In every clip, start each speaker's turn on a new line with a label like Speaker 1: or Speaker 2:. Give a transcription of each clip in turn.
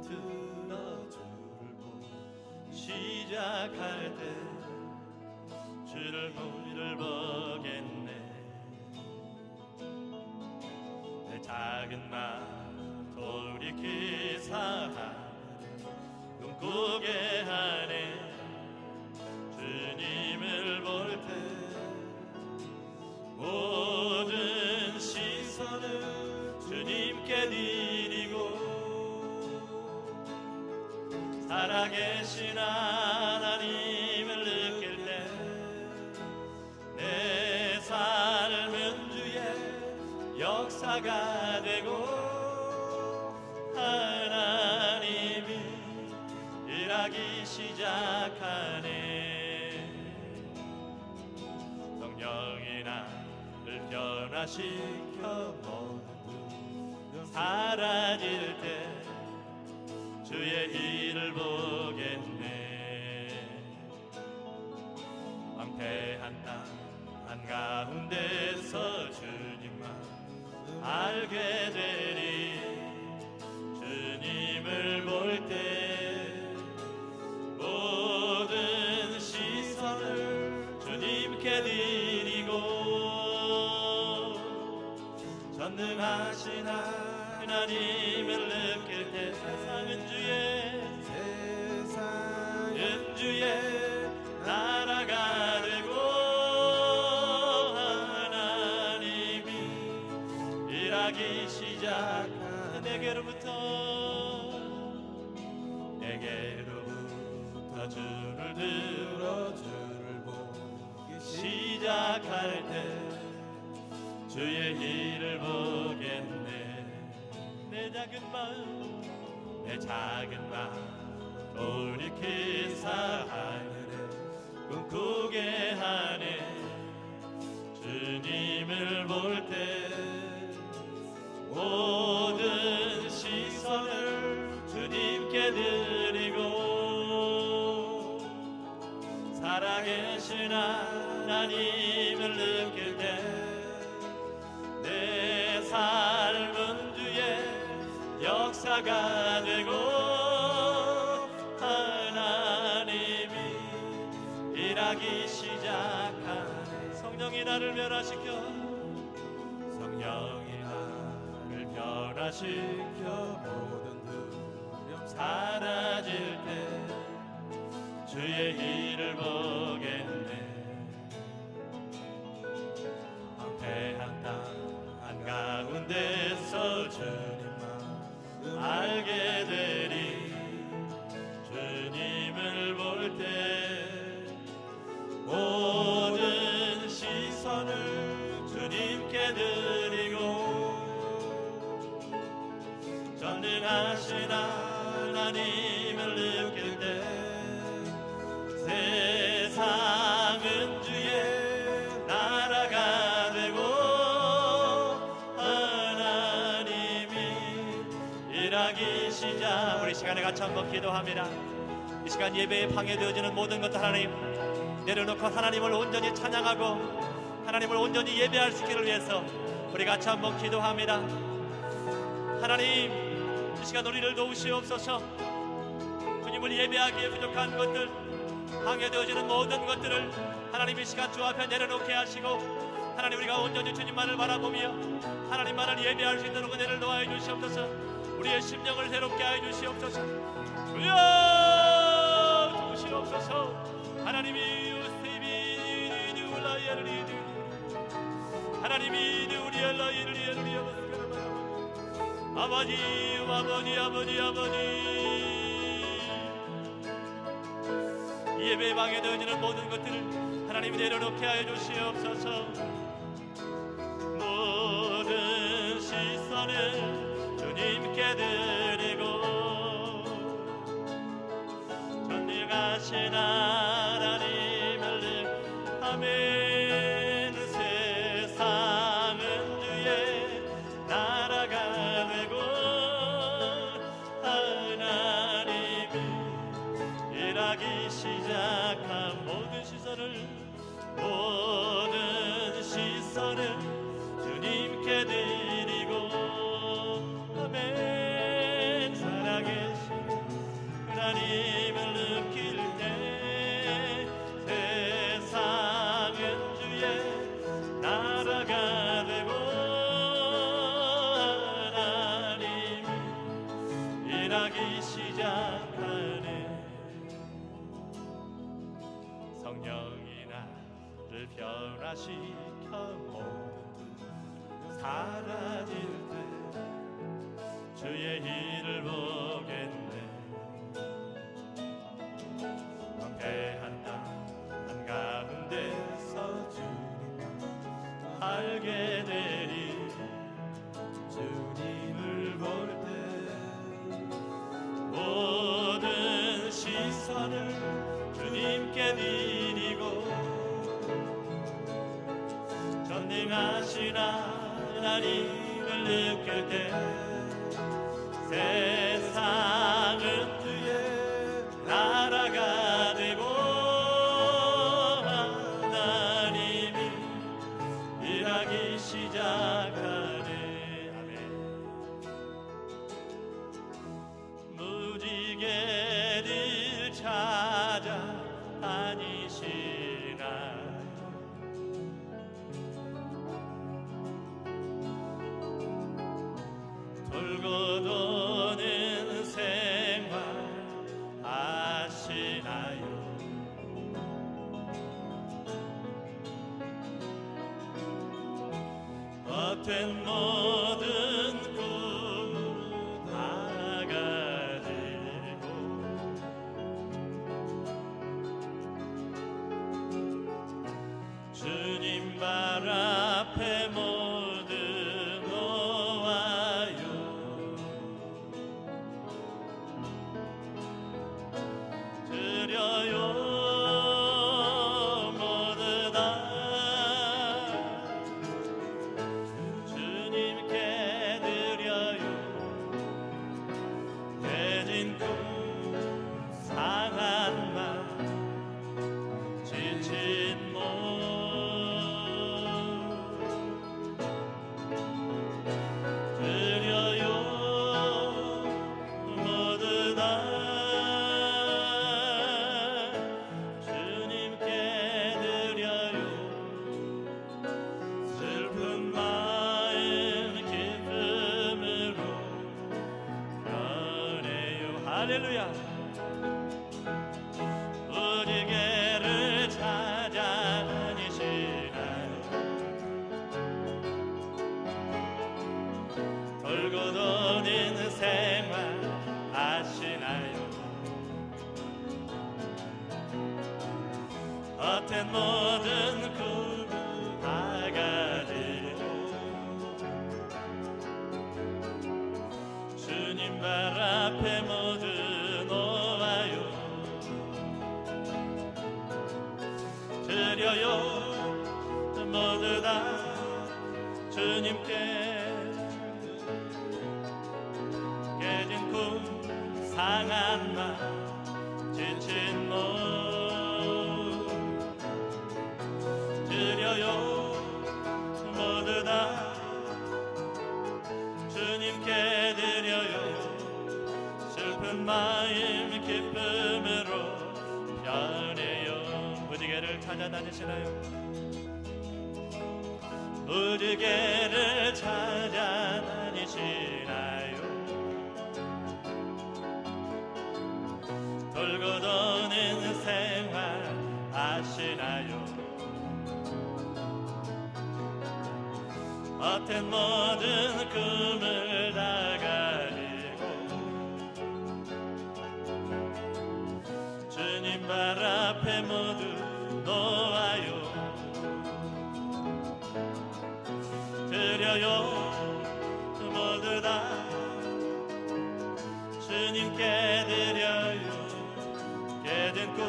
Speaker 1: 들어주고 시작할 때 주를 보겠네. 내 작은 맘 돌이키사 하늘을 꿈꾸게 하네. 주님을 볼 때 모든 시선을 주님께 드리고 살아계신 하나님을 느낄 때 내 삶은 주의 역사가 되고 하나님이 일하기 시작하네. 성령이 나를 변화시켜 모든 사라질 때 주의 일을 보겠네. 황폐한 땅 한가운데서 주님만 알게 되리. 주님을 볼 때 모든 시선을 주님께 드리고 전능하신 하나님을 느낄 때 세상은 주의 나라가 되고 하나님이 일하기 시작한 내게로부터 주를 들어 주를 보기 시작할 때 주의 일을 보겠네. 내 작은 마음 돌이키사 하늘에 꿈꾸게 하네. 주님을 볼 때 모든 시선을 주님께 드리고 살아계신 하나님을 느낄 때 내 삶은 주의 역사가 되고 하나님이 일하기 시작하네. 성령이 나를 변화시켜 모든 두려움 사라질 때 주의 일을 보겠네. 황폐한 땅 한가운데서 주님만 알게 되리. 주님을 볼 때 모든 시선을 주님께 드리고 전능하신 하나님을 느낄 때 세상은 주의 나라가 되고 하나님이 일하기 시작. 우리 시간에 같이 한번 기도합니다. 이 시간 예배에 방해되어지는 모든 것들 하나님 내려놓고 하나님을 온전히 찬양하고 하나님을 온전히 예배할 수 있기를 위해서 우리 같이 한번 기도합니다. 하나님 이 시간 우리를 도우시옵소서. 주님을 예배하기에 부족한 것들 방해되어지는 모든 것들을 하나님 이 시간 주 앞에 내려놓게 하시고 하나님 우리가 온전히 주님만을 바라보며 하나님만을 예배할 수 있도록 은혜를 놓아해 주시옵소서. 우리의 심령을 새롭게 하여 주시옵소서. 주여 도우시옵소서. 하나님이 우세비 누라이를 하나님이 우리의 라이를 아버지 예배에 방해되어지는 모든 것들을 하나님이 내려놓게 하여 주시옵소서. 모든 시선을 주님께 드리고 전능하신 하나님을 아멘. 세상은 주의 나라가 되고 하나님이 일하기 시작한 모든 시선을 주님께 드리고 아멘. 살아계신 변화시켜 사라질 때 주의 일을 보겠네. 황폐한 땅 한가운데서 주님 알게 되리. 주님을 볼 때 모든 시선을 주님께 드리고 전능하신 하나님을 느낄 때 세상은 주의 나라가 되고 하나님이 일하기 시작하네. 아멘. 무지개를 찾아다니시나요? 돌고 도는 생활 아시나요? 헛된 모든 꿈 다 가지고 주님 발 앞에 모두 놓아요. 드려요 모두 다 주님께 드려요. 깨진 꿈 상한 맘 지친 몸 드려요 모두 다 주님께 드려요. 슬픈 마음 기쁨으로 변해요. 할렐루야. 무지개를 찾아다니시나요? 돌고 도는 생활 아시나요? 헛된 모든 꿈 다 가지고 주님 발 앞에 모두 놓아요. 드려요 모두 다 주님께. 깨진 꿈 상한 맘 지친 몸 드려요 모두 다 주님께 드려요. 슬픈 마음 기쁨으로 변해요. 무지개를 찾아다니시나요? 무지개를 찾아다니시나요? 돌고 도는 생활 아시나요? 헛된 모든 꿈을 다 가지고 주님 발 앞에 모두 놓아요. 드려요 모두 다 주님께 드려요. 깨진 꿈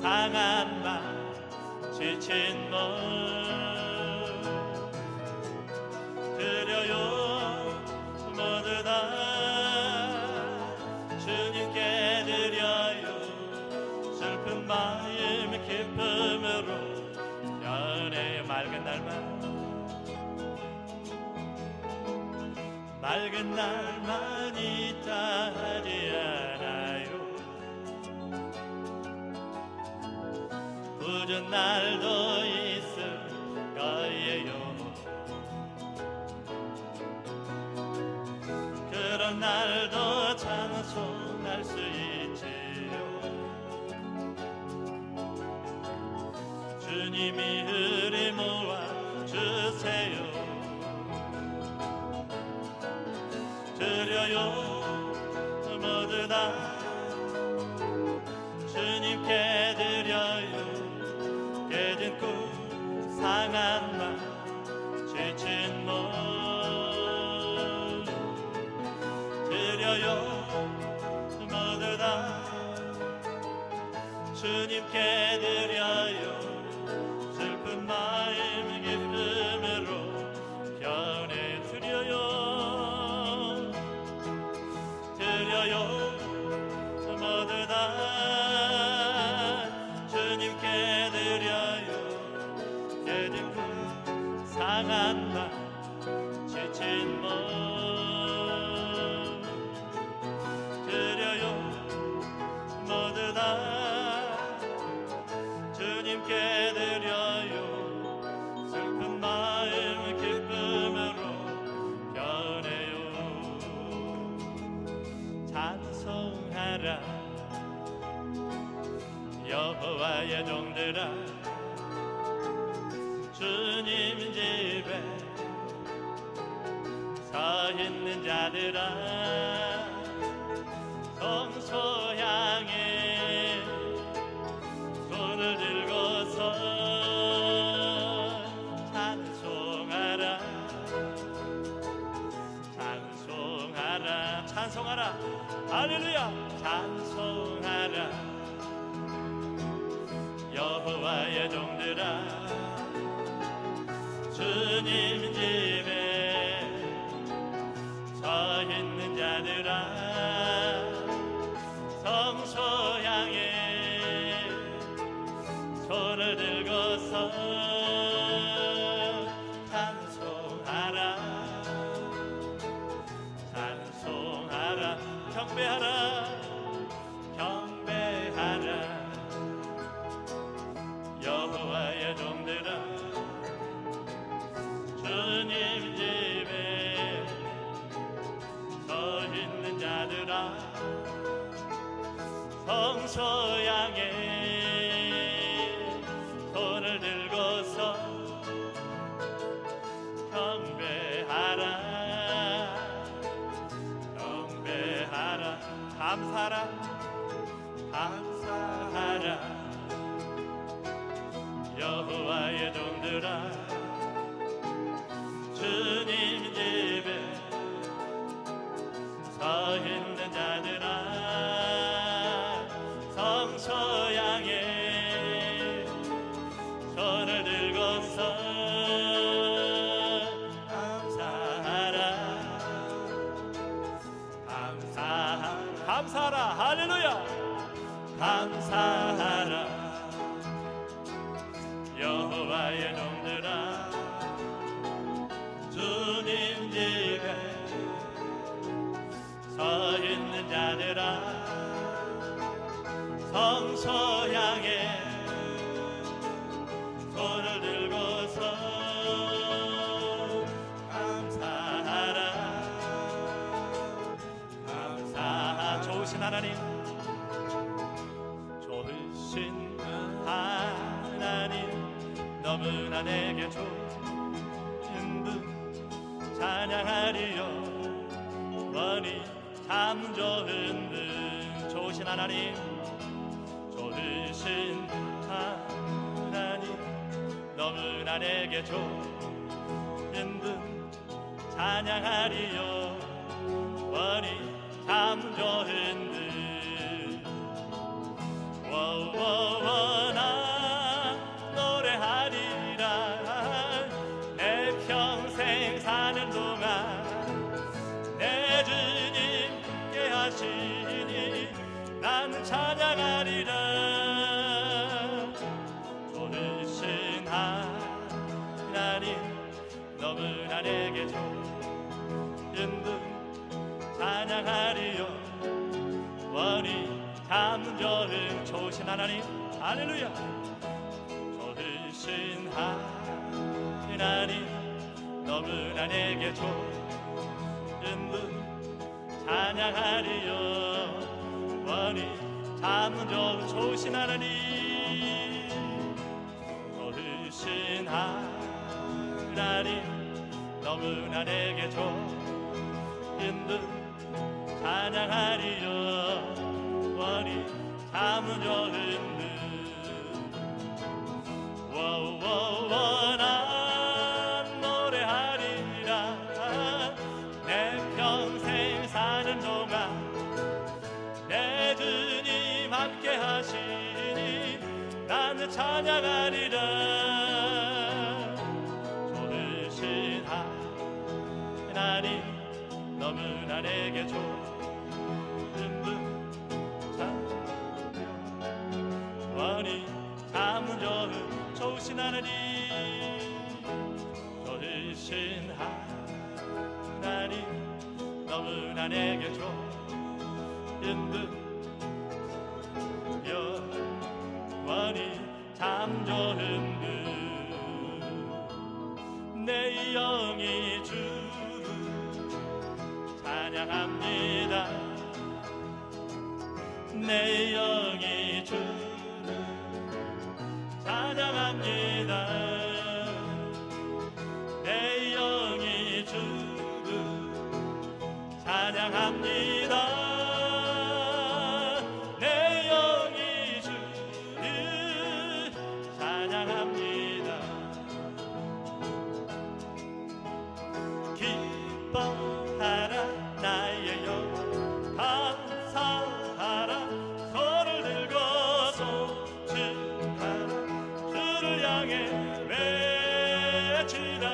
Speaker 1: 상한 맘 지친 몸 드려요 모두 다 주님께 드려요. 슬픈 마음 기쁨으로 변해요. 맑은 날만 있다 하지 않아요. 굳은 날도 있을 거예요. 그런 날도 찬송할 수 있지요. 주님이 흐린 드려요 모두 다 주님께 드려요 깨진 꿈 상한 맘 지친 몸 드려요 모두 다 주님께 드려요 슬픈 마음 기쁨으로 변해드려요 드려요 모두 다 주님께 드려요 깨진 꿈 상한 맘 지친 몸 드려요 모두 다 주님께 드려요 슬픈 마음 기쁨으로 변해요 찬송하라 여호와의 종들아 주님 집에 서 있는 자들아 성소 향해 손을 들고서 찬송하라 찬송하라 찬송하라 할렐루야 찬송하라 여호와의 종들아 주님 집에 서 있는 자들아 성소 향해 손을 들고서 찬송하라 찬송하라 경배하라 경배하라 여호와의 종들아 주님 집에 서 있는 자들아 성소 향해 손을 들고서 경배하라 경배하라 감사하라 감사하라 여호와의 종들아 주님 집에 서 있는 자들아 성소 향해 손을 들고서 감사하라 감사하라 할렐루야 감사하라 여호와의 종들아 주님 집에 서 있는 자들아 성소 향해 손을 들고서 감사하라 감사하 좋으신 하나님 좋으신 하나님 너무나 내게 좋은 분 찬양하리요 원히 참 좋은 분 좋으신 하나님 좋으신 하나님 너무나 내게 좋은 분 찬양하리요 원히 참 좋은 분 나 노래하리라 내 평생 사는 동안 내 주님께 하시니 난 찬양하리라 좋으신 하나님 너무나 내게 좋은 분 찬양하리요 원히 참 좋은 좋으신 하나님 할렐루야 좋으신 하나님 너무나 내게 좋은 분 찬양하리요 원히 참 좋으신 하나님 좋으신 하나님 너무나 내게 좋은 은둔 찬양하리요 원히 잠은 좋은 듯 원한 노래하리라 내 평생 사는 동안 내 주님 함께 하시니 나는 찬양하리라 좋으신 하나님 너무나 내게 좋은 분 원히 잠은 좋으신 하나님 좋으신 하나님 너무나 내게 좋은 분 영원히 참 좋은 분 내 영이 주를 찬양합니다 내 영이 주를 찬양합니다 내 영이 주를 찬양합니다 내 영이 주를 찬양합니다 기뻐하라 나의 영혼 감사하라 손을 들고서 축하라 주를 향해 외치라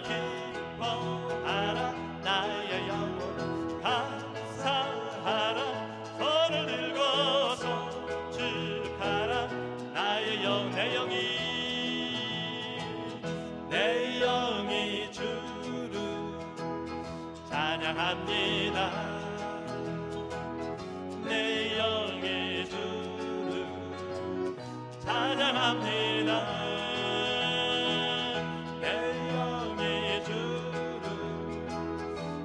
Speaker 1: 기뻐하라 나의 영혼 감사하라 손을 들고서 축하라 나의 영 내 영이 주를 찬양합니다 내 영이 주를 찬양합니다 내 영이 주를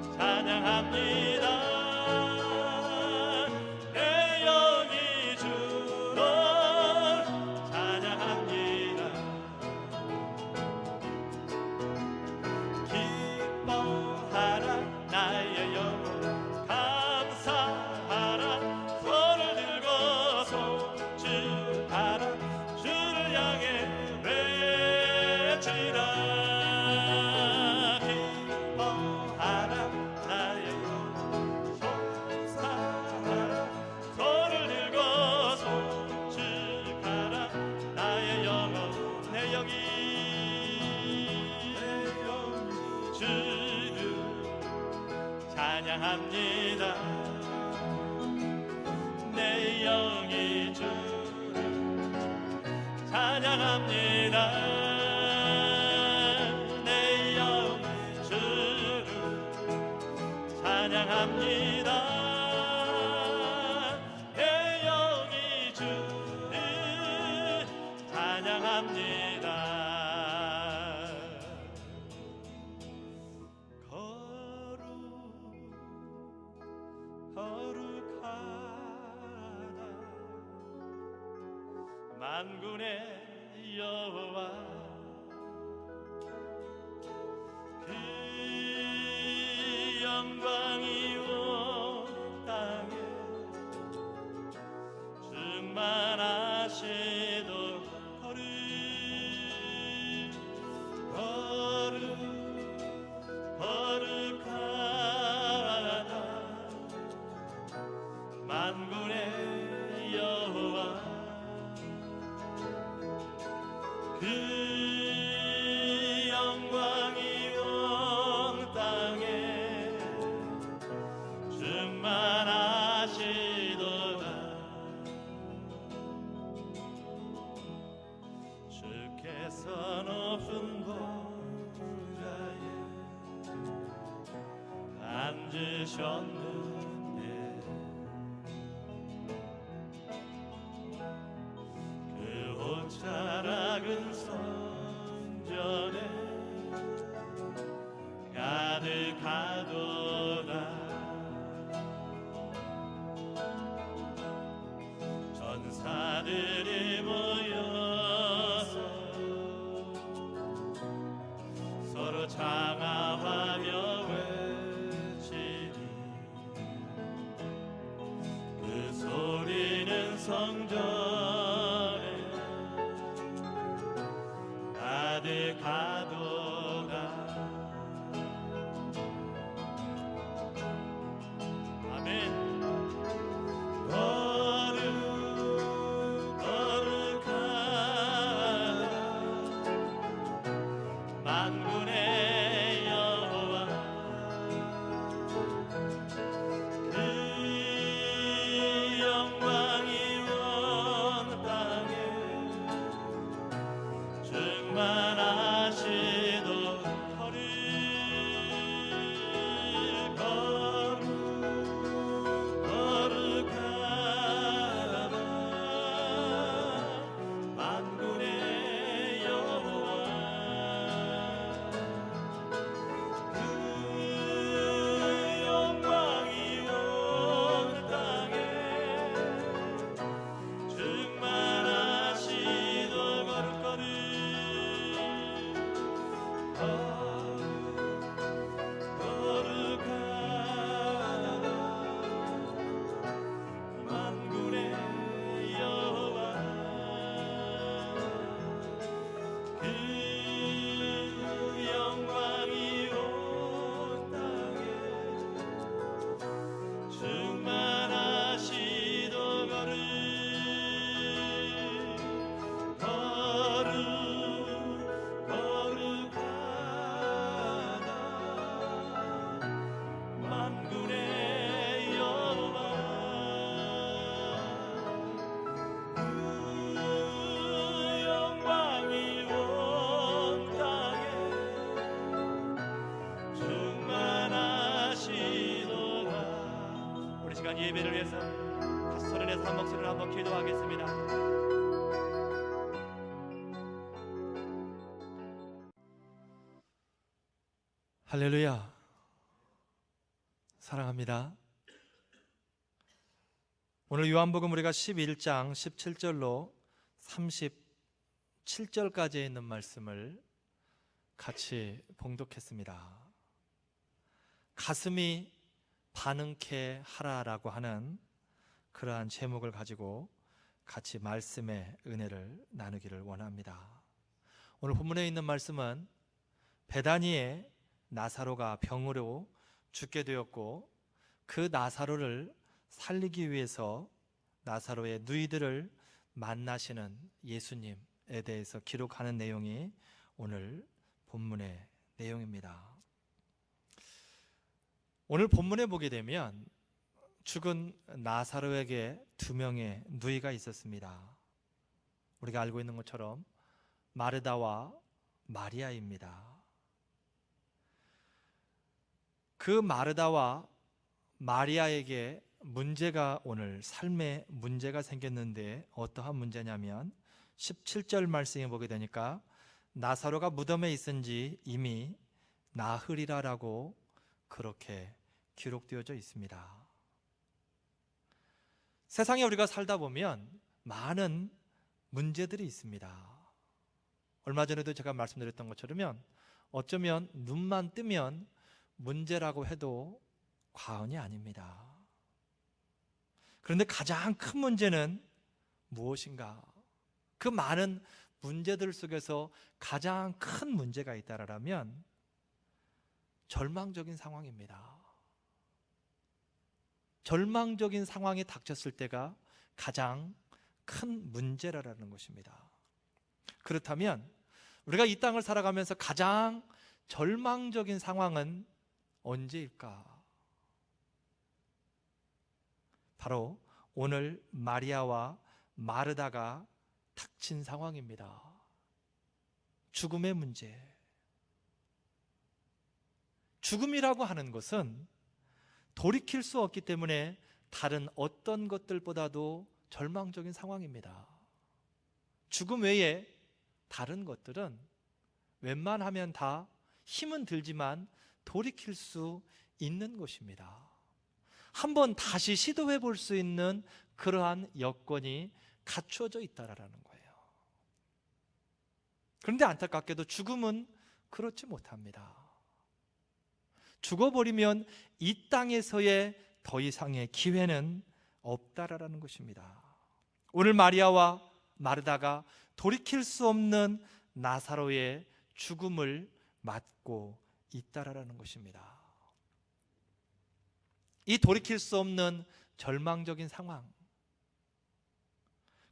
Speaker 1: 찬양합니다 내 영이 주를 찬양합니다 기뻐하라 나의 영혼 감사하라 손을 들고서 축하라 주를 향해 외치라 기뻐하라 나의 영혼 감사하라 손을 들고서 축하라 나의 영혼 내 영이 주를 찬양합니다 내 영이 주를 찬양합니다 내 영이 주를 찬양합니다 내 영이 주를 찬양합니다 만군의 여호와 그 영광이 온 땅에 충만하시도록 거룩하다 만군의 여호와 그 영광이 온 땅에 충만하시도다 주께서 높은 보좌에 앉으셨는데 그 옷자락은 성전에 가득하도다 전사들이 모여서 서로 장하하며 성전에 가득하도다. 아멘. 만군의 여호와 그 영광이 온 땅에 충만하시도록 거룩하다. 만군의 여호와 예배를 위해서 다시 손을 내서 한 목소리로 한번 기도하겠습니다. 할렐루야. 사랑합니다. 오늘 요한복음 우리가 11장 17절로 37절까지에 있는 말씀을 같이 봉독했습니다. 가슴이 반응케 하라라고 하는 그러한 제목을 가지고 같이 말씀의 은혜를 나누기를 원합니다. 오늘 본문에 있는 말씀은 베다니에 나사로가 병으로 죽게 되었고 그 나사로를 살리기 위해서 나사로의 누이들을 만나시는 예수님에 대해서 기록하는 내용이 오늘 본문의 내용입니다. 오늘 본문에 보게 되면 죽은 나사로에게 두 명의 누이가 있었습니다. 우리가 알고 있는 것처럼 마르다와 마리아입니다. 그 마르다와 마리아에게 문제가 오늘 삶의 문제가 생겼는데 어떠한 문제냐면 17절 말씀에 보게 되니까 나사로가 무덤에 있은 지 이미 나흘이라라고 그렇게 기록되어져 있습니다. 세상에 우리가 살다 보면 많은 문제들이 있습니다. 얼마 전에도 제가 말씀드렸던 것처럼 어쩌면 눈만 뜨면 문제라고 해도 과언이 아닙니다. 그런데 가장 큰 문제는 무엇인가? 그 많은 문제들 속에서 가장 큰 문제가 있다라면 절망적인 상황입니다. 절망적인 상황이 닥쳤을 때가 가장 큰 문제라는 것입니다. 그렇다면 우리가 이 땅을 살아가면서 가장 절망적인 상황은 언제일까? 바로 오늘 마리아와 마르다가 닥친 상황입니다. 죽음의 문제. 죽음이라고 하는 것은 돌이킬 수 없기 때문에 다른 어떤 것들보다도 절망적인 상황입니다. 죽음 외에 다른 것들은 웬만하면 다 힘은 들지만 돌이킬 수 있는 것입니다. 한번 다시 시도해 볼 수 있는 그러한 여건이 갖추어져 있다라는 거예요. 그런데 안타깝게도 죽음은 그렇지 못합니다. 죽어버리면 이 땅에서의 더 이상의 기회는 없다라는 것입니다.
Speaker 2: 오늘 마리아와 마르다가 돌이킬 수 없는 나사로의 죽음을 맞고 있다라는 것입니다. 이 돌이킬 수 없는 절망적인 상황,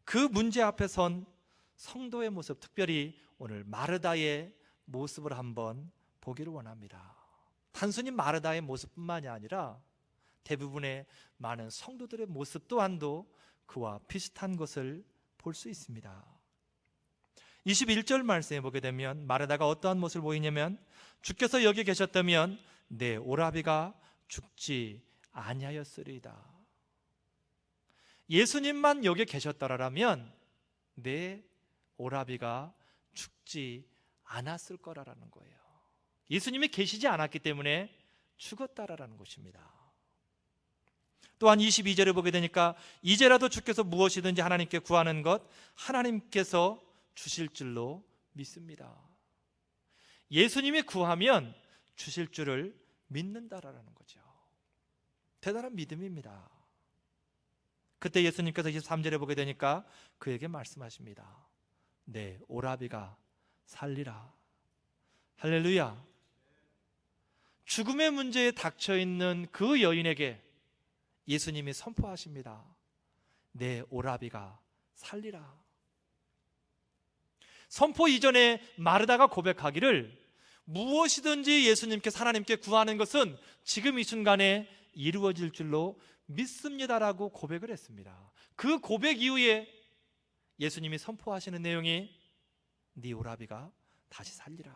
Speaker 2: 그 문제 앞에 선 성도의 모습, 특별히 오늘 마르다의 모습을 한번 보기를 원합니다. 단순히 마르다의 모습뿐만이 아니라 대부분의 많은 성도들의 모습 또한도 그와 비슷한 것을 볼 수 있습니다. 21절 말씀에 보게 되면 마르다가 어떠한 모습을 보이냐면, 주께서 여기 계셨다면 내 오라비가 죽지 아니하였으리이다. 예수님만 여기 계셨더라면 내 오라비가 죽지 않았을 거라는 거예요. 예수님이 계시지 않았기 때문에 죽었다라는 것입니다. 또한 22절을 보게 되니까 이제라도 주께서 무엇이든지 하나님께 구하는 것 하나님께서 주실 줄로 믿습니다. 예수님이 구하면 주실 줄을 믿는다라는 거죠. 대단한 믿음입니다. 그때 예수님께서 23절에 보게 되니까 그에게 말씀하십니다. 내 오라비가 살리라. 할렐루야. 죽음의 문제에 닥쳐있는 그 여인에게 예수님이 선포하십니다. 내 오라비가 살리라. 선포 이전에 마르다가 고백하기를 무엇이든지 예수님께서 하나님께 구하는 것은 지금 이 순간에 이루어질 줄로 믿습니다라고 고백을 했습니다. 그 고백 이후에 예수님이 선포하시는 내용이 네 오라비가 다시 살리라.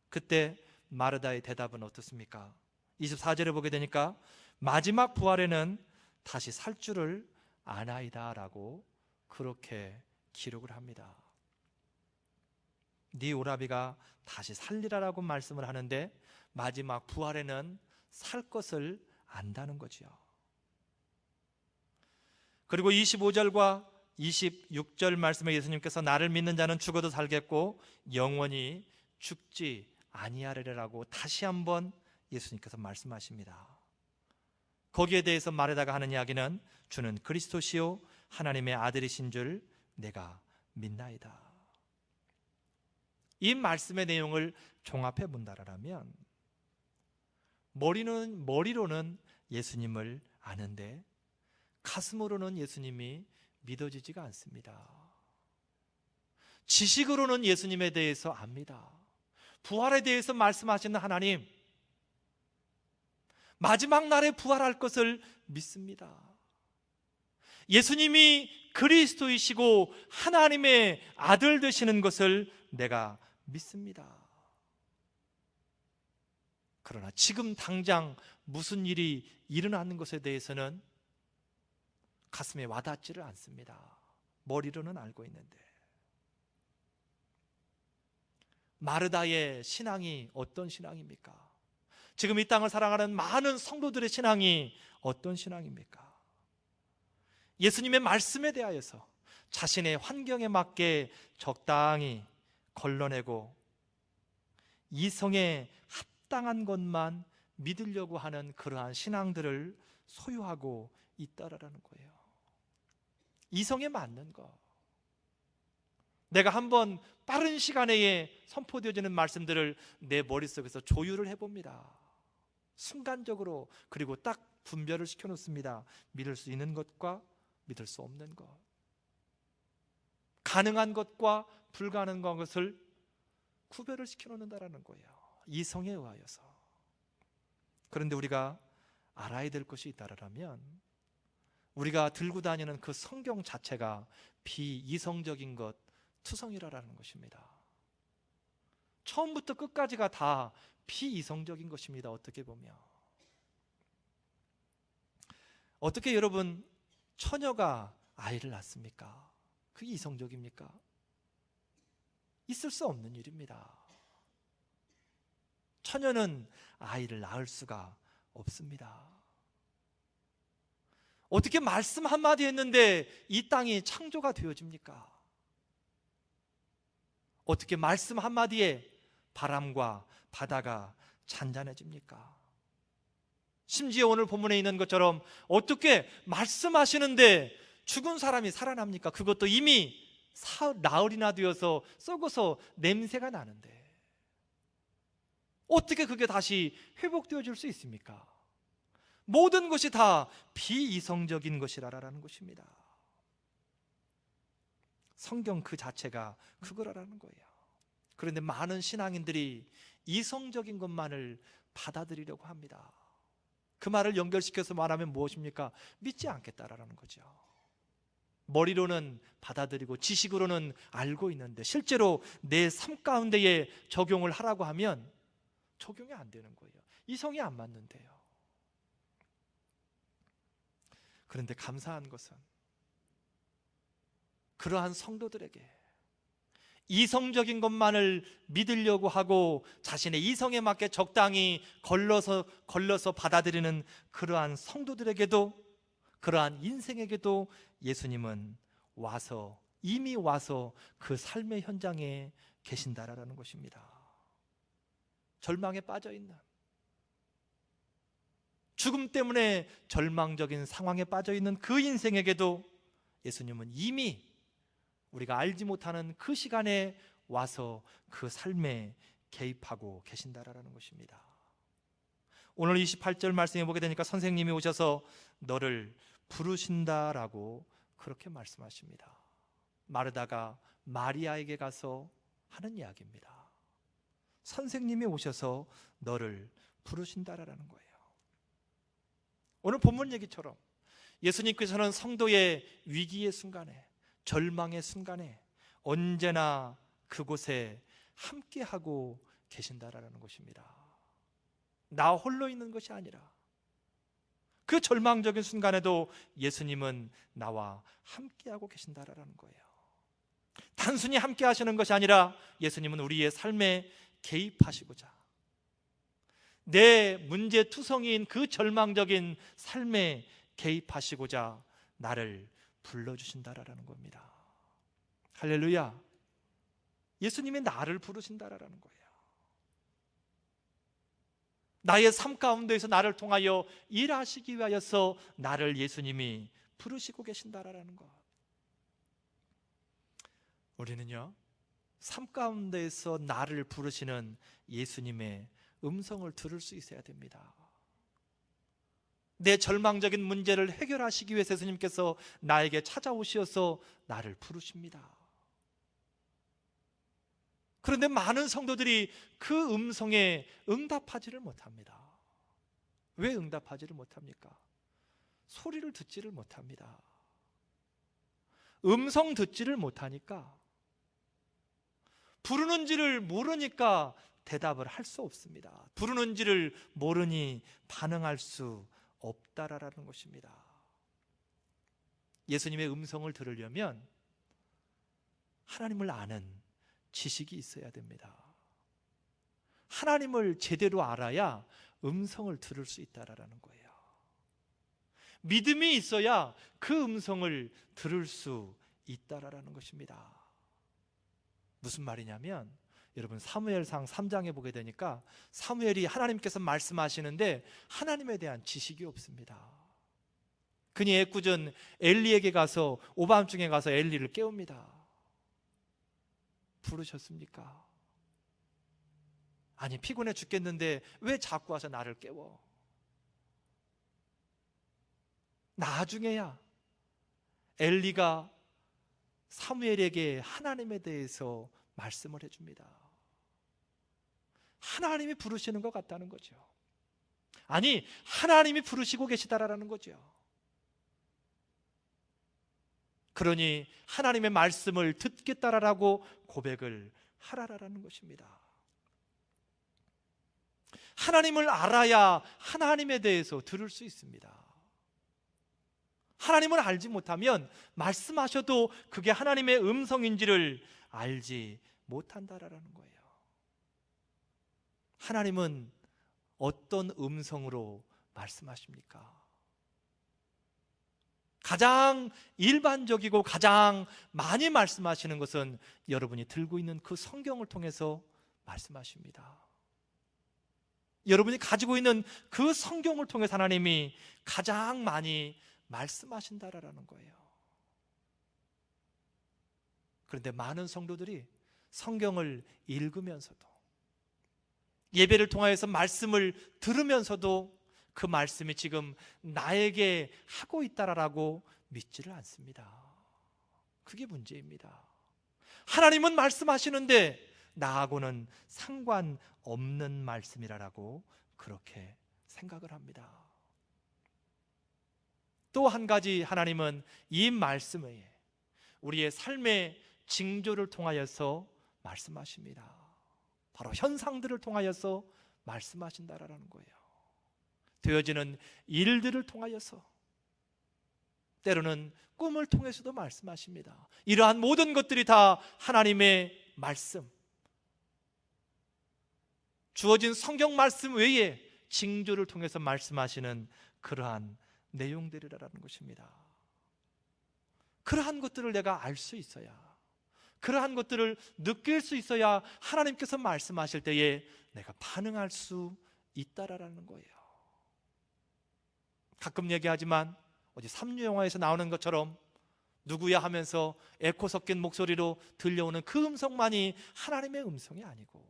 Speaker 2: 그때 마르다의 대답은 어떻습니까? 24절에 보게 되니까 마지막 부활에는 다시 살 줄을 아나이다 라고 그렇게 기록을 합니다. 네 오라비가 다시 살리라라고 말씀을 하는데 마지막 부활에는 살 것을 안다는 거지요. 그리고 25절과 26절 말씀에 예수님께서 나를 믿는 자는 죽어도 살겠고 영원히 죽지 아니하리라고 다시 한번 예수님께서 말씀하십니다. 거기에 대해서 마르다가 하는 이야기는 주는 그리스도시요 하나님의 아들이신 줄 내가 믿나이다. 이 말씀의 내용을 종합해 본다라면 머리로는 예수님을 아는데 가슴으로는 예수님이 믿어지지가 않습니다. 지식으로는 예수님에 대해서 압니다. 부활에 대해서 말씀하시는 하나님, 마지막 날에 부활할 것을 믿습니다. 예수님이 그리스도이시고 하나님의 아들 되시는 것을 내가 믿습니다. 그러나 지금 당장 무슨 일이 일어나는 것에 대해서는 가슴에 와닿지를 않습니다. 머리로는 알고 있는데. 마르다의 신앙이 어떤 신앙입니까? 지금 이 땅을 살아가는 많은 성도들의 신앙이 어떤 신앙입니까? 예수님의 말씀에 대하여서 자신의 환경에 맞게 적당히 걸러내고 이성에 합당한 것만 믿으려고 하는 그러한 신앙들을 소유하고 있다라는 거예요. 이성에 맞는 것, 내가 한번 빠른 시간 내에 선포되어지는 말씀들을 내 머릿속에서 조율을 해봅니다. 순간적으로. 그리고 딱 분별을 시켜놓습니다. 믿을 수 있는 것과 믿을 수 없는 것, 가능한 것과 불가능한 것을 구별을 시켜놓는다라는 거예요. 이성에 의하여서. 그런데 우리가 알아야 될 것이 있다라면 우리가 들고 다니는 그 성경 자체가 비이성적인 것, 투성이라는 것입니다. 처음부터 끝까지가 다 비이성적인 것입니다. 어떻게 보면. 어떻게 여러분 처녀가 아이를 낳습니까? 그게 이성적입니까? 있을 수 없는 일입니다. 처녀는 아이를 낳을 수가 없습니다. 어떻게 말씀 한마디 했는데 이 땅이 창조가 되어집니까? 어떻게 말씀 한마디에 바람과 바다가 잔잔해집니까? 심지어 오늘 본문에 있는 것처럼 어떻게 말씀하시는데 죽은 사람이 살아납니까? 그것도 이미 나흘이나 되어서 썩어서 냄새가 나는데 어떻게 그게 다시 회복되어질 수 있습니까? 모든 것이 다 비이성적인 것이라는 것입니다. 성경 그 자체가 그거라는 거예요. 그런데 많은 신앙인들이 이성적인 것만을 받아들이려고 합니다. 그 말을 연결시켜서 말하면 무엇입니까? 믿지 않겠다라는 거죠. 머리로는 받아들이고 지식으로는 알고 있는데 실제로 내 삶 가운데에 적용을 하라고 하면 적용이 안 되는 거예요. 이성이 안 맞는데요. 그런데 감사한 것은 그러한 성도들에게 이성적인 것만을 믿으려고 하고 자신의 이성에 맞게 적당히 걸러서 받아들이는 그러한 성도들에게도, 그러한 인생에게도 예수님은 이미 와서 그 삶의 현장에 계신다라는 것입니다. 절망에 빠져 있는, 죽음 때문에 절망적인 상황에 빠져 있는 그 인생에게도 예수님은 이미 우리가 알지 못하는 그 시간에 와서 그 삶에 개입하고 계신다라는 것입니다. 오늘 28절 말씀해 보게 되니까 선생님이 오셔서 너를 부르신다라고 그렇게 말씀하십니다. 마르다가 마리아에게 가서 하는 이야기입니다. 선생님이 오셔서 너를 부르신다라는 거예요. 오늘 본문 얘기처럼 예수님께서는 성도의 위기의 순간에, 절망의 순간에 언제나 그곳에 함께하고 계신다라는 것입니다. 나 홀로 있는 것이 아니라 그 절망적인 순간에도 예수님은 나와 함께하고 계신다라는 거예요. 단순히 함께 하시는 것이 아니라 예수님은 우리의 삶에 개입하시고자, 내 문제투성이인 그 절망적인 삶에 개입하시고자 나를 불러주신다라는 겁니다. 할렐루야. 예수님이 나를 부르신다라는 거예요. 나의 삶 가운데에서 나를 통하여 일하시기 위하여서 나를 예수님이 부르시고 계신다라는 것. 우리는요, 삶 가운데에서 나를 부르시는 예수님의 음성을 들을 수 있어야 됩니다. 내 절망적인 문제를 해결하시기 위해서 예수님께서 나에게 찾아오셔서 나를 부르십니다. 그런데 많은 성도들이 그 음성에 응답하지를 못합니다. 왜 응답하지를 못합니까? 소리를 듣지를 못합니다. 음성 듣지를 못하니까, 부르는지를 모르니까 대답을 할 수 없습니다. 부르는지를 모르니 반응할 수 없다라는 것입니다. 예수님의 음성을 들으려면 하나님을 아는 지식이 있어야 됩니다. 하나님을 제대로 알아야 음성을 들을 수 있다라는 거예요. 믿음이 있어야 그 음성을 들을 수 있다라는 것입니다. 무슨 말이냐면, 여러분 사무엘상 3장에 보게 되니까 사무엘이 하나님께서 말씀하시는데 하나님에 대한 지식이 없습니다. 그니 애꿎은 엘리에게 가서 오밤중에 가서 엘리를 깨웁니다. 부르셨습니까? 아니, 피곤해 죽겠는데 왜 자꾸 와서 나를 깨워? 나중에야 엘리가 사무엘에게 하나님에 대해서 말씀을 해줍니다. 하나님이 부르시는 것 같다는 거죠. 아니, 하나님이 부르시고 계시다라는 거죠. 그러니 하나님의 말씀을 듣겠다라고 고백을 하라라는 것입니다. 하나님을 알아야 하나님에 대해서 들을 수 있습니다. 하나님을 알지 못하면 말씀하셔도 그게 하나님의 음성인지를 알지 못한다라는 거예요. 하나님은 어떤 음성으로 말씀하십니까? 가장 일반적이고 가장 많이 말씀하시는 것은 여러분이 들고 있는 그 성경을 통해서 말씀하십니다. 여러분이 가지고 있는 그 성경을 통해서 하나님이 가장 많이 말씀하신다라는 거예요. 그런데 많은 성도들이 성경을 읽으면서도, 예배를 통하여서 말씀을 들으면서도 그 말씀이 지금 나에게 하고 있다라고 믿지를 않습니다. 그게 문제입니다. 하나님은 말씀하시는데 나하고는 상관없는 말씀이라고 그렇게 생각을 합니다. 또 한 가지, 하나님은 이 말씀에 우리의 삶의 징조를 통하여서 말씀하십니다. 바로 현상들을 통하여서 말씀하신다라는 거예요. 되어지는 일들을 통하여서, 때로는 꿈을 통해서도 말씀하십니다. 이러한 모든 것들이 다 하나님의 말씀, 주어진 성경 말씀 외에 징조를 통해서 말씀하시는 그러한 내용들이라는 것입니다. 그러한 것들을 내가 알 수 있어야, 그러한 것들을 느낄 수 있어야 하나님께서 말씀하실 때에 내가 반응할 수 있다라는 거예요. 가끔 얘기하지만 어디 삼류 영화에서 나오는 것처럼 누구야 하면서 에코 섞인 목소리로 들려오는 그 음성만이 하나님의 음성이 아니고,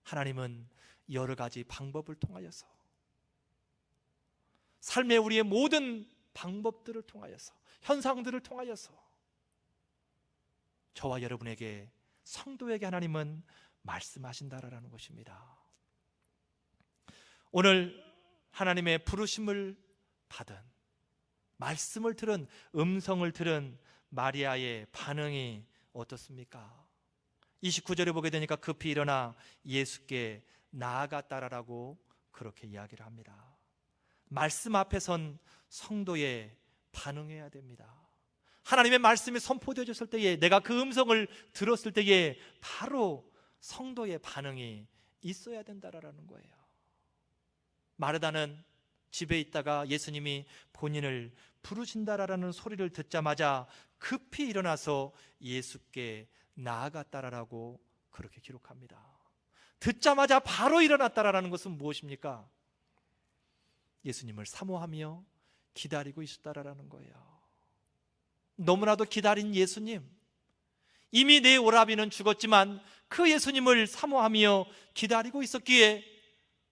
Speaker 2: 하나님은 여러 가지 방법을 통하여서, 삶의 우리의 모든 방법들을 통하여서, 현상들을 통하여서 저와 여러분에게, 성도에게 하나님은 말씀하신다라는 것입니다. 오늘 하나님의 부르심을 받은, 말씀을 들은, 음성을 들은 마리아의 반응이 어떻습니까? 29절에 보게 되니까 급히 일어나 예수께 나아갔다라고 그렇게 이야기를 합니다. 말씀 앞에 선 성도의 반응해야 됩니다. 하나님의 말씀이 선포되어졌을 때에, 내가 그 음성을 들었을 때에 바로 성도의 반응이 있어야 된다라는 거예요. 마르다는 집에 있다가 예수님이 본인을 부르신다라는 소리를 듣자마자 급히 일어나서 예수께 나아갔다라고 그렇게 기록합니다. 듣자마자 바로 일어났다라는 것은 무엇입니까? 예수님을 사모하며 기다리고 있었다라는 거예요. 너무나도 기다린 예수님, 이미 내 오라비는 죽었지만 그 예수님을 사모하며 기다리고 있었기에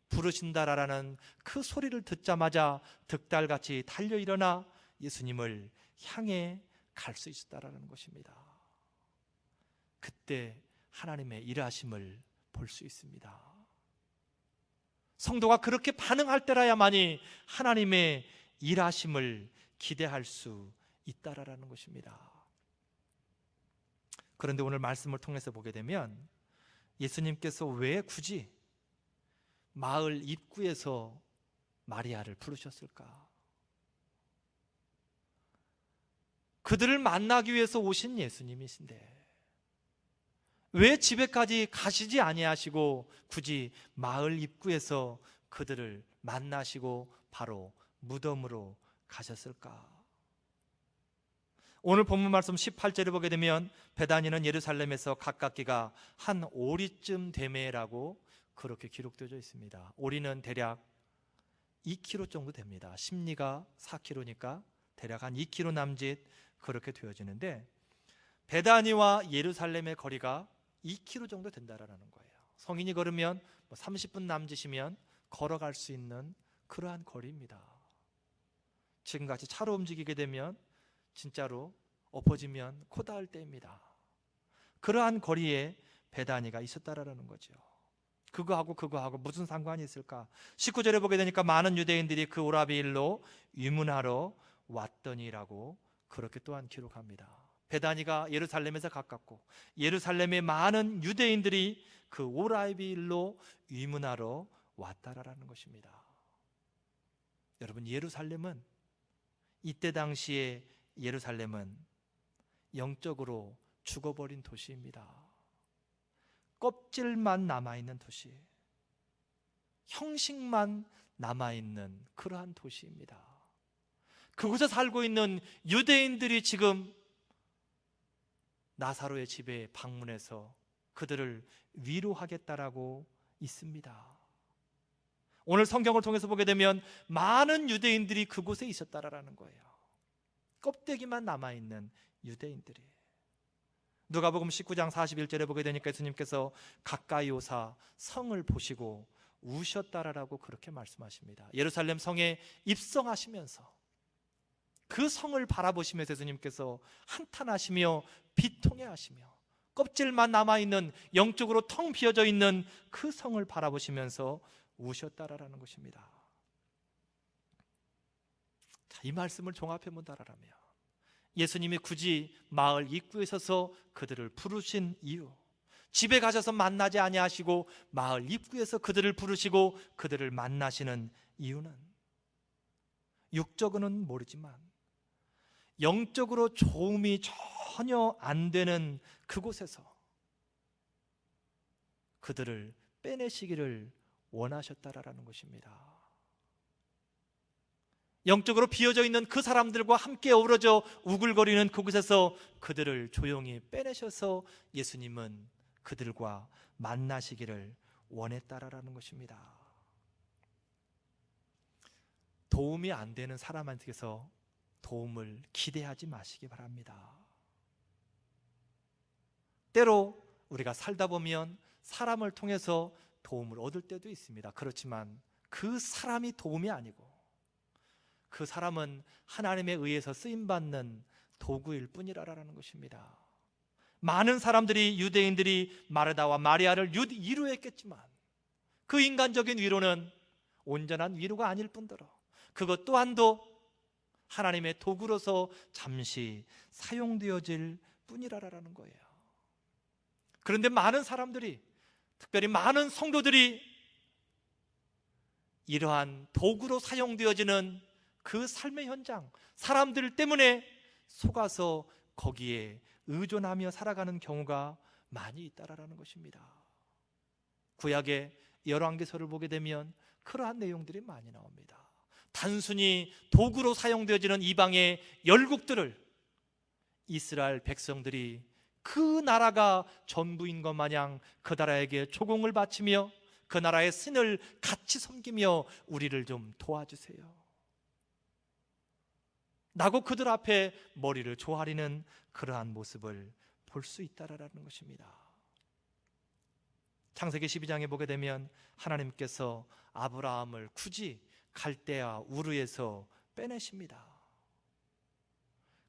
Speaker 2: 부르신다라는 그 소리를 듣자마자 득달같이 달려 일어나 예수님을 향해 갈 수 있었다라는 것입니다. 그때 하나님의 일하심을 볼 수 있습니다. 성도가 그렇게 반응할 때라야만이 하나님의 일하심을 기대할 수 있다라는 것입니다. 그런데 오늘 말씀을 통해서 보게 되면 예수님께서 왜 굳이 마을 입구에서 마리아를 부르셨을까? 그들을 만나기 위해서 오신 예수님이신데 왜 집에까지 가시지 아니하시고 굳이 마을 입구에서 그들을 만나시고 바로 무덤으로 가셨을까? 오늘 본문 말씀 18절을 보게 되면 베다니는 예루살렘에서 가깝기가 한 오리쯤 되매라고 그렇게 기록되어 있습니다. 오리는 대략 2km 정도 됩니다. 심리가 4km니까 대략 한 2km 남짓 그렇게 되어지는데, 베다니와 예루살렘의 거리가 2km 정도 된다라는 거예요. 성인이 걸으면 30분 남짓이면 걸어갈 수 있는 그러한 거리입니다. 지금같이 차로 움직이게 되면 진짜로 엎어지면 코 닿을 때입니다. 그러한 거리에 베다니가 있었다라는 거죠. 그거하고 무슨 상관이 있을까? 19절에 보게 되니까 많은 유대인들이 그 오라비 일로 유문하러 왔더니라고 그렇게 또한 기록합니다. 베다니가 예루살렘에서 가깝고 예루살렘의 많은 유대인들이 그 오라비 일로 유문하러 왔다라는 것입니다. 여러분, 예루살렘은, 이때 당시에 예루살렘은 영적으로 죽어버린 도시입니다. 껍질만 남아있는 도시, 형식만 남아있는 그러한 도시입니다. 그곳에 살고 있는 유대인들이 지금 나사로의 집에 방문해서 그들을 위로하겠다라고 있습니다. 오늘 성경을 통해서 보게 되면 많은 유대인들이 그곳에 있었다라는 거예요. 껍데기만 남아있는 유대인들이. 누가복음 19장 41절에 보게 되니까 예수님께서 가까이 오사 성을 보시고 우셨다라고 그렇게 말씀하십니다. 예루살렘 성에 입성하시면서 그 성을 바라보시면서 예수님께서 한탄하시며 비통해하시며 껍질만 남아있는, 영적으로 텅 비어져 있는 그 성을 바라보시면서 우셨다라는 것입니다. 자, 이 말씀을 종합해 본다라면 예수님이 굳이 마을 입구에 서서 그들을 부르신 이유, 집에 가셔서 만나지 아니하시고 마을 입구에서 그들을 부르시고 그들을 만나시는 이유는 육적으로는 모르지만 영적으로 도움이 전혀 안 되는 그곳에서 그들을 빼내시기를 원하셨다라는 것입니다. 영적으로 비어져 있는 그 사람들과 함께 어우러져 우글거리는 그곳에서 그들을 조용히 빼내셔서 예수님은 그들과 만나시기를 원했다라는 것입니다. 도움이 안 되는 사람한테서 도움을 기대하지 마시기 바랍니다. 때로 우리가 살다 보면 사람을 통해서 도움을 얻을 때도 있습니다. 그렇지만 그 사람이 도움이 아니고 그 사람은 하나님에 의해서 쓰임받는 도구일 뿐이라는 것입니다. 많은 사람들이, 유대인들이 마르다와 마리아를 위로했겠지만 그 인간적인 위로는 온전한 위로가 아닐 뿐더러 그것 또한도 하나님의 도구로서 잠시 사용되어질 뿐이라는 거예요. 그런데 많은 사람들이, 특별히 많은 성도들이 이러한 도구로 사용되어지는 그 삶의 현장, 사람들 때문에 속아서 거기에 의존하며 살아가는 경우가 많이 있다라는 것입니다. 구약의 열왕기서를 보게 되면 그러한 내용들이 많이 나옵니다. 단순히 도구로 사용되어지는 이방의 열국들을 이스라엘 백성들이 그 나라가 전부인 것 마냥 그 나라에게 조공을 바치며 그 나라의 신을 같이 섬기며 우리를 좀 도와주세요 라고 그들 앞에 머리를 조아리는 그러한 모습을 볼 수 있다라는 것입니다. 창세기 12장에 보게 되면 하나님께서 아브라함을 굳이 갈대아 우르에서 빼내십니다.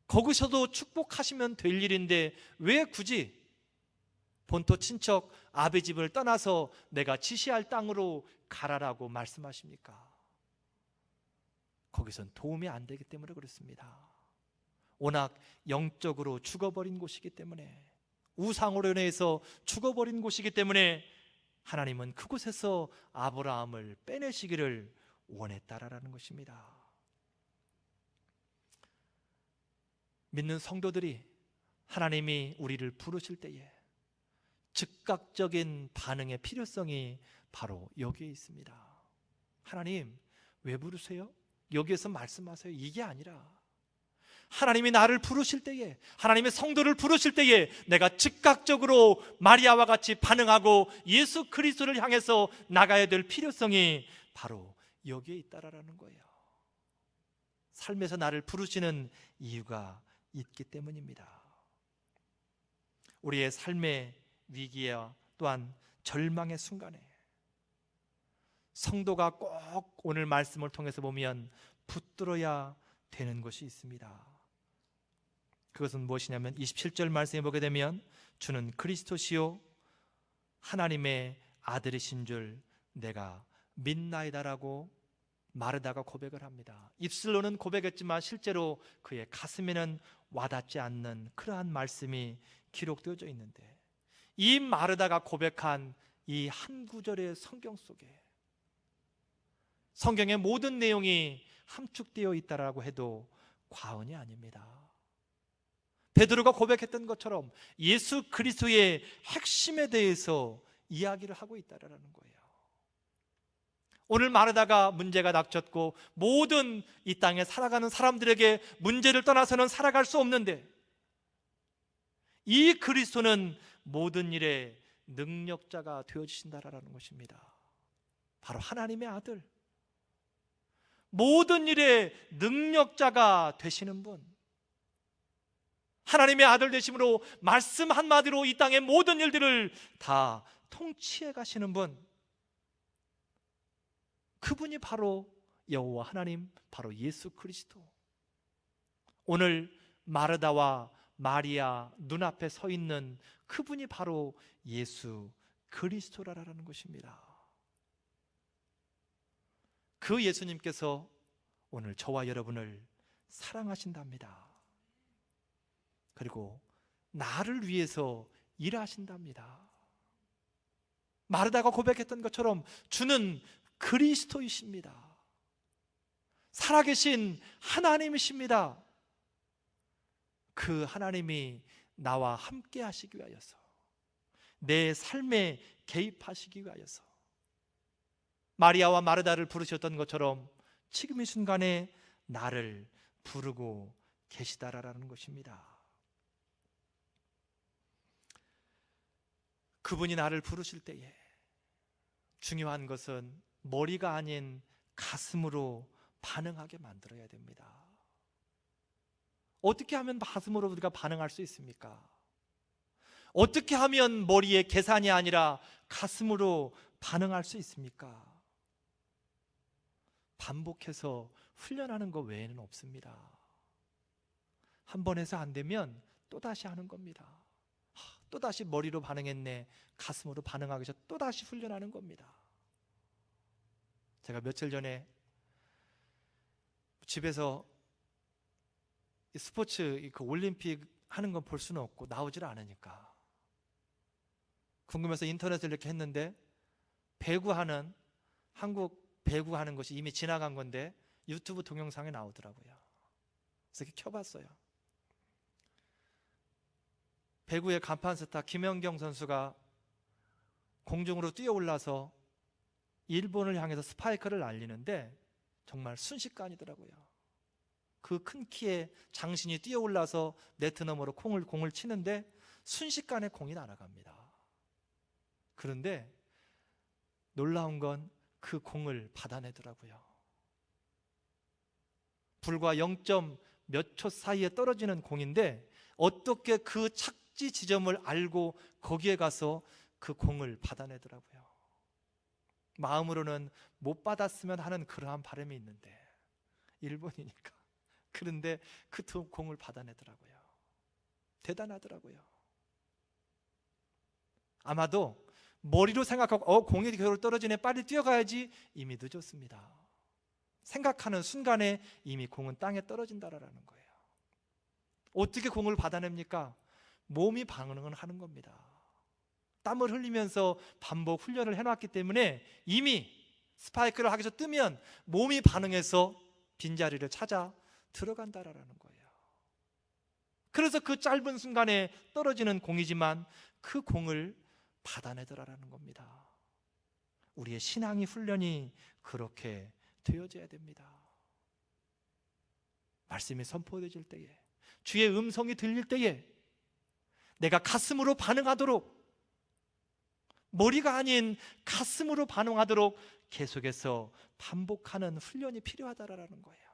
Speaker 2: 거기서도 축복하시면 될 일인데 왜 굳이 본토 친척 아비 집을 떠나서 내가 지시할 땅으로 가라라고 말씀하십니까? 거기선 도움이 안 되기 때문에 그렇습니다. 워낙 영적으로 죽어버린 곳이기 때문에, 우상으로 인해서 죽어버린 곳이기 때문에 하나님은 그곳에서 아브라함을 빼내시기를 원했다라는 것입니다. 믿는 성도들이 하나님이 우리를 부르실 때에 즉각적인 반응의 필요성이 바로 여기에 있습니다. 하나님, 왜 부르세요? 여기에서 말씀하세요. 이게 아니라 하나님이 나를 부르실 때에, 하나님의 성도를 부르실 때에 내가 즉각적으로 마리아와 같이 반응하고 예수 그리스도를 향해서 나가야 될 필요성이 바로 여기에 있다라는 거예요. 삶에서 나를 부르시는 이유가 있기 때문입니다. 우리의 삶의 위기와 또한 절망의 순간에 성도가 꼭 오늘 말씀을 통해서 보면 붙들어야 되는 것이 있습니다. 그것은 무엇이냐면 27절 말씀에 보게 되면 주는 그리스도시요 하나님의 아들이신 줄 내가 믿나이다라고 마르다가 고백을 합니다. 입술로는 고백했지만 실제로 그의 가슴에는 와닿지 않는 그러한 말씀이 기록되어져 있는데, 이 마르다가 고백한 이 한 구절의 성경 속에 성경의 모든 내용이 함축되어 있다라고 해도 과언이 아닙니다. 베드로가 고백했던 것처럼 예수 그리스도의 핵심에 대해서 이야기를 하고 있다라는 거예요. 오늘 마르다가 문제가 닥쳤고 모든 이 땅에 살아가는 사람들에게 문제를 떠나서는 살아갈 수 없는데, 이 그리스도는 모든 일에 능력자가 되어주신다라는 것입니다. 바로 하나님의 아들, 모든 일의 능력자가 되시는 분, 하나님의 아들 되심으로 말씀 한마디로 이 땅의 모든 일들을 다 통치해 가시는 분, 그분이 바로 여호와 하나님, 바로 예수 그리스도. 오늘 마르다와 마리아 눈앞에 서 있는 그분이 바로 예수 그리스도라는 것입니다. 그 예수님께서 오늘 저와 여러분을 사랑하신답니다. 그리고 나를 위해서 일하신답니다. 마르다가 고백했던 것처럼 주는 그리스도이십니다. 살아계신 하나님이십니다. 그 하나님이 나와 함께 하시기 위하여서, 내 삶에 개입하시기 위하여서 마리아와 마르다를 부르셨던 것처럼 지금 이 순간에 나를 부르고 계시다라는 것입니다. 그분이 나를 부르실 때에 중요한 것은 머리가 아닌 가슴으로 반응하게 만들어야 됩니다. 어떻게 하면 가슴으로 우리가 반응할 수 있습니까? 어떻게 하면 머리에 계산이 아니라 가슴으로 반응할 수 있습니까? 반복해서 훈련하는 것 외에는 없습니다. 한 번 해서 안 되면 또다시 하는 겁니다. 또다시 머리로 반응했네, 가슴으로 반응하기 위해서 또다시 훈련하는 겁니다. 제가 며칠 전에 집에서 스포츠 그 올림픽 하는 건 볼 수는 없고 나오질 않으니까 궁금해서 인터넷을 이렇게 했는데, 배구하는, 한국 배구하는 것이 이미 지나간 건데 유튜브 동영상에 나오더라고요. 그래서 이렇게 켜봤어요. 배구의 간판 스타 김연경 선수가 공중으로 뛰어올라서 일본을 향해서 스파이크를 날리는데 정말 순식간이더라고요. 그 큰 키에 장신이 뛰어올라서 네트 너머로 공을 치는데 순식간에 공이 날아갑니다. 그런데 놀라운 건 그 공을 받아내더라고요. 불과 0점 몇 초 사이에 떨어지는 공인데 어떻게 그 착지 지점을 알고 거기에 가서 그 공을 받아내더라고요. 마음으로는 못 받았으면 하는 그러한 바람이 있는데, 일본이니까. 그런데 그 공을 받아내더라고요. 대단하더라고요. 아마도 머리로 생각하고 공이 겨울 떨어지네, 빨리 뛰어가야지, 이미 늦었습니다. 생각하는 순간에 이미 공은 땅에 떨어진다라는 거예요. 어떻게 공을 받아냅니까? 몸이 반응을 하는 겁니다. 땀을 흘리면서 반복 훈련을 해놨기 때문에 이미 스파이크를 하기 위해서 뜨면 몸이 반응해서 빈자리를 찾아 들어간다라는 거예요. 그래서 그 짧은 순간에 떨어지는 공이지만 그 공을 받아내더라라는 겁니다. 우리의 신앙의 훈련이 그렇게 되어져야 됩니다. 말씀이 선포되질 때에, 주의 음성이 들릴 때에 내가 가슴으로 반응하도록, 머리가 아닌 가슴으로 반응하도록 계속해서 반복하는 훈련이 필요하다라는 거예요.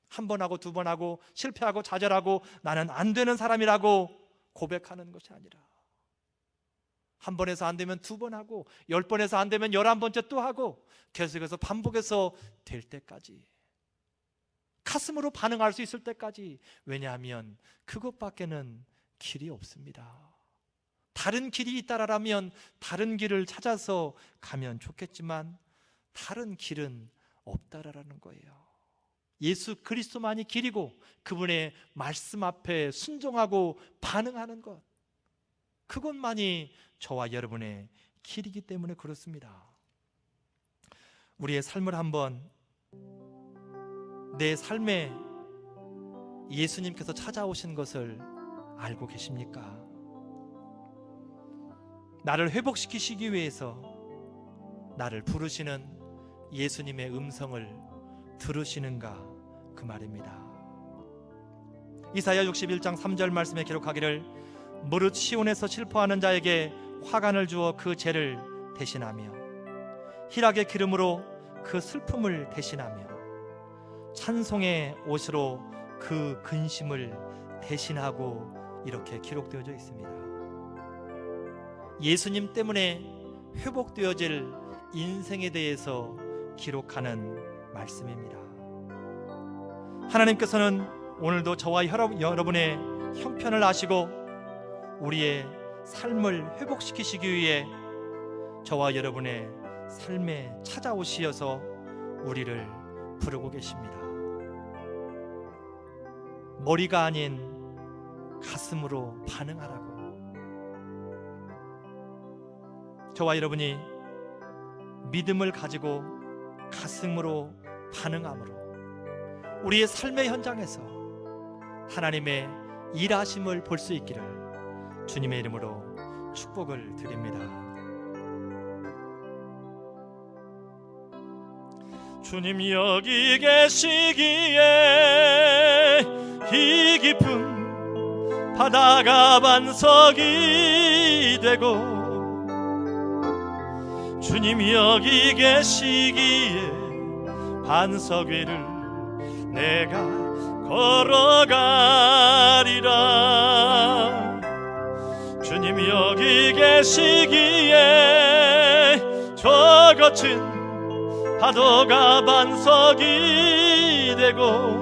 Speaker 2: 한 번 하고 두 번 하고 실패하고 좌절하고 나는 안 되는 사람이라고 고백하는 것이 아니라, 한 번에서 안 되면 두 번 하고, 10번에서 안 되면 11번째 또 하고, 계속해서 반복해서 될 때까지, 가슴으로 반응할 수 있을 때까지. 왜냐하면 그것밖에는 길이 없습니다. 다른 길이 있다라면 다른 길을 찾아서 가면 좋겠지만 다른 길은 없다라는 거예요. 예수 그리스도만이 길이고 그분의 말씀 앞에 순종하고 반응하는 것, 그것만이 저와 여러분의 길이기 때문에 그렇습니다. 우리의 삶을 한번, 내 삶에 예수님께서 찾아오신 것을 알고 계십니까? 나를 회복시키시기 위해서 나를 부르시는 예수님의 음성을 들으시는가, 그 말입니다. 이사야 61장 3절 말씀에 기록하기를 무릇 시온에서 슬퍼하는 자에게 화관을 주어 그 죄를 대신하며 희락의 기름으로 그 슬픔을 대신하며 찬송의 옷으로 그 근심을 대신하고 이렇게 기록되어져 있습니다. 예수님 때문에 회복되어질 인생에 대해서 기록하는 말씀입니다. 하나님께서는 오늘도 저와 여러분의 형편을 아시고 우리의 삶을 회복시키시기 위해 저와 여러분의 삶에 찾아오시어서 우리를 부르고 계십니다. 머리가 아닌 가슴으로 반응하라고. 저와 여러분이 믿음을 가지고 가슴으로 반응함으로 우리의 삶의 현장에서 하나님의 일하심을 볼 수 있기를 주님의 이름으로 축복을 드립니다. 주님 여기 계시기에 이 깊은 바다가 반석이 되고 주님 여기 계시기에 반석 위를 내가 걸어가리라. 주님 여기 계시기에 저 거친 파도가 반석이 되고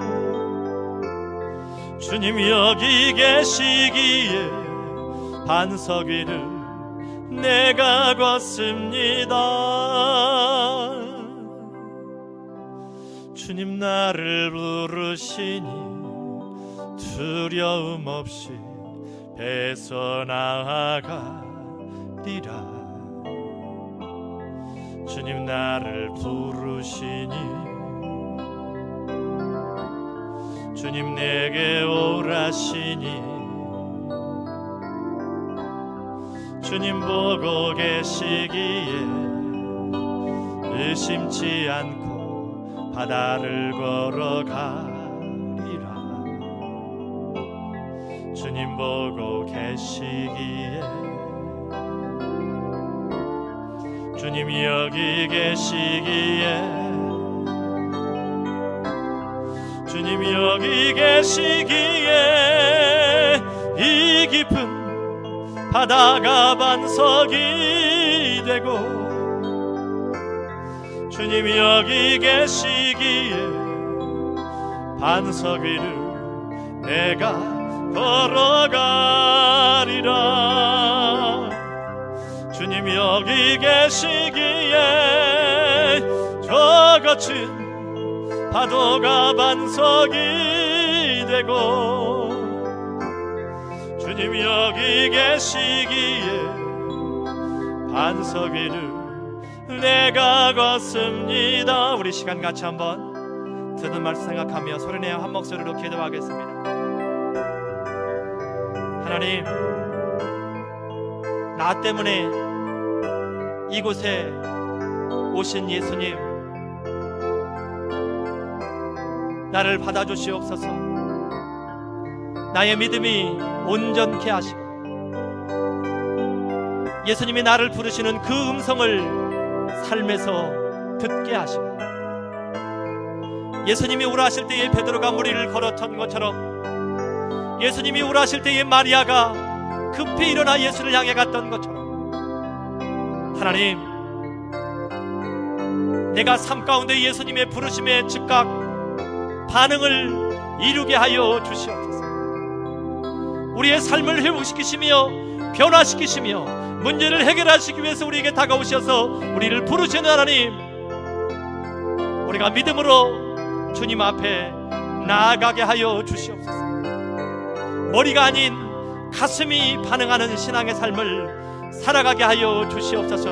Speaker 2: 주님 여기 계시기에 반석 위를 내가 걷습니다. 주님 나를 부르시니 두려움 없이 배서 나아가리라. 주님 나를 부르시니 주님 내게 오라시니 주님 보고 계시기에 의심치 않고 바다를 걸어가리라. 주님 보고 계시기에 주님 여기 계시기에 주님 여기 계시기에 이 깊은 바다가 반석이 되고 주님 여기 계시기에 반석 위를 내가 걸어가리라. 주님 여기 계시기에 저 거친 파도가 반석이 되고 주님 여기 계시기에 반석 위를 내가 걷습니다. 우리 시간 같이 한번 듣는 말씀 생각하며 소리내어 한 목소리로 기도하겠습니다. 하나님, 나 때문에 이곳에 오신 예수님, 나를 받아주시옵소서. 나의 믿음이 온전케 하시고 예수님이 나를 부르시는 그 음성을 삶에서 듣게 하시고 예수님이 오라 하실 때에 베드로가 무리를 걸었던 것처럼 예수님이 오라 하실 때에 마리아가 급히 일어나 예수를 향해 갔던 것처럼 하나님, 내가 삶 가운데 예수님의 부르심에 즉각 반응을 이루게 하여 주시옵소서. 우리의 삶을 회복시키시며 변화시키시며 문제를 해결하시기 위해서 우리에게 다가오셔서 우리를 부르시는 하나님, 우리가 믿음으로 주님 앞에 나아가게 하여 주시옵소서. 머리가 아닌 가슴이 반응하는 신앙의 삶을 살아가게 하여 주시옵소서.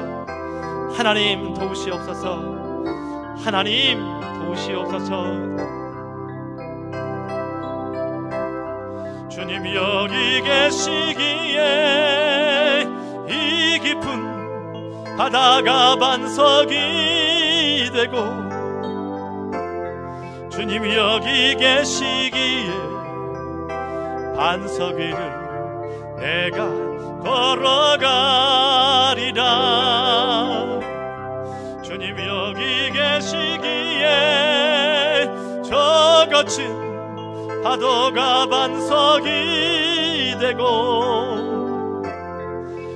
Speaker 2: 하나님 도우시옵소서. 하나님 도우시옵소서. 주님 여기 계시기에 이 깊은 바다가 반석이 되고 주님 여기 계시기에 반석 위를 내가
Speaker 1: 걸어가리라. 주님 여기 계시기에 저 거친 파도가 반석이 되고,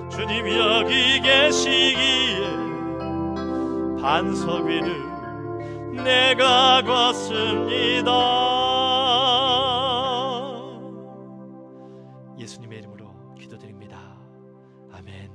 Speaker 1: 주님 여기 계시기에 반석 위를 내가 걷습니다.
Speaker 2: 예수님의 이름으로 기도드립니다. 아멘.